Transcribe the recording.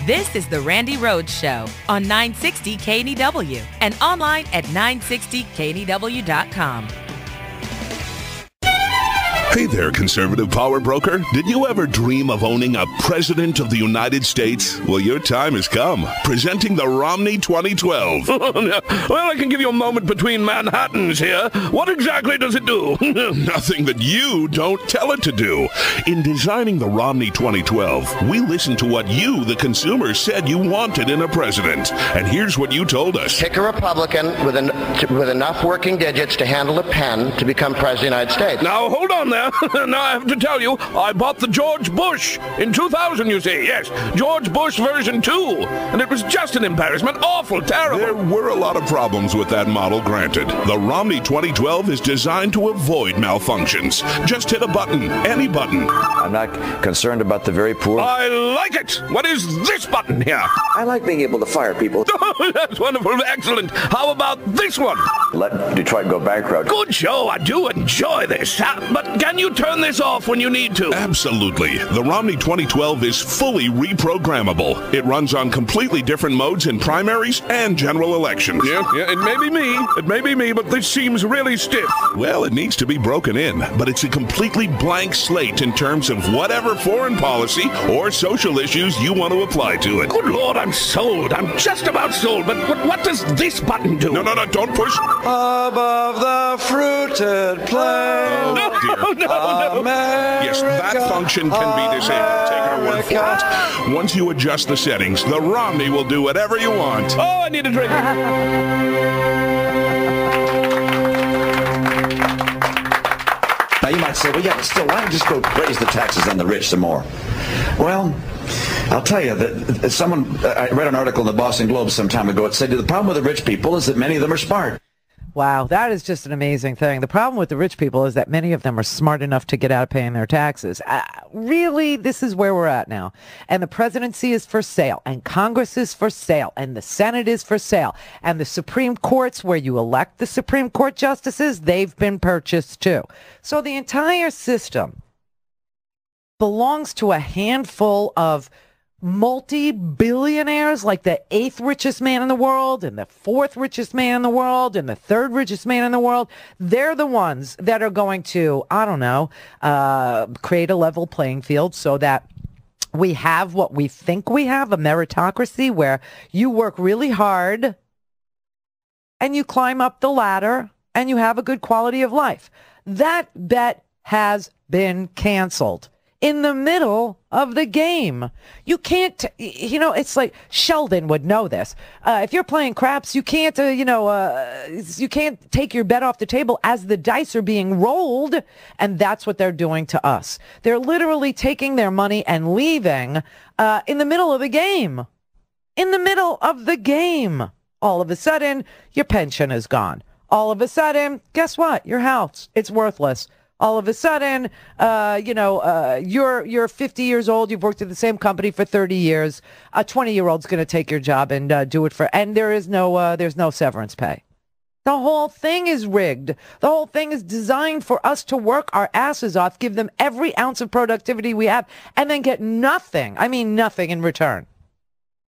This is the Randi Rhodes Show on 960 KNEW and online at 960KNEW.com. Hey there, conservative power broker. Did you ever dream of owning a president of the United States? Well, your time has come. Presenting the Romney 2012. Well, I can give you a moment between Manhattans here. What exactly does it do? Nothing that you don't tell it to do. In designing the Romney 2012, we listened to what you, the consumer, said you wanted in a president. And here's what you told us. Pick a Republican with enough working digits to handle a pen to become president of the United States. Now, hold on there. Now, I have to tell you, I bought the George Bush in 2000, you see. Yes, George Bush version 2. And it was just an embarrassment. Awful, terrible. There were a lot of problems with that model, granted. The Romney 2012 is designed to avoid malfunctions. Just hit a button, any button. I'm not concerned about the very poor. I like it. What is this button here? I like being able to fire people. That's wonderful. Excellent. How about this one? Let Detroit go bankrupt. Good show. I do enjoy this. But can you turn this off when you need to? Absolutely. The Romney 2012 is fully reprogrammable. It runs on completely different modes in primaries and general elections. Yeah, it may be me. It may be me, but this seems really stiff. Well, it needs to be broken in, but it's a completely blank slate in terms of whatever foreign policy or social issues you want to apply to it. Good Lord, I'm sold. I'm just about sold. But what does this button do? No, don't push. Above the fruited plain. No. Yes, that function can be disabled. Take our word for it. Once you adjust the settings, the Romney will do whatever you want. Oh, I need a drink. Now, you might say, well, yeah, but still, why don't you just go raise the taxes on the rich some more? Well, I'll tell you that I read an article in the Boston Globe some time ago. It said the problem with the rich people is that many of them are smart. Wow, that is just an amazing thing. The problem with the rich people is that many of them are smart enough to get out of paying their taxes. Really, this is where we're at now. And the presidency is for sale, and Congress is for sale, and the Senate is for sale, and the Supreme Courts, where you elect the Supreme Court justices, they've been purchased too. So the entire system belongs to a handful of multi-billionaires, like the 8th richest man in the world and the 4th richest man in the world and the 3rd richest man in the world. They're the ones that are going to, I don't know, create a level playing field so that we have what we think we have, a meritocracy where you work really hard and you climb up the ladder and you have a good quality of life. That bet has been canceled in the middle of the game. You can't, it's like Sheldon would know this. If you're playing craps, you can't, you can't take your bet off the table as the dice are being rolled. And that's what they're doing to us. They're literally taking their money and leaving in the middle of the game. In the middle of the game. All of a sudden, your pension is gone. All of a sudden, guess what? Your house, it's worthless. All of a sudden, you're 50 years old. You've worked at the same company for 30 years. A 20-year-old's going to take your job and do it and there's no severance pay. The whole thing is rigged. The whole thing is designed for us to work our asses off, give them every ounce of productivity we have, and then get nothing. I mean, nothing in return.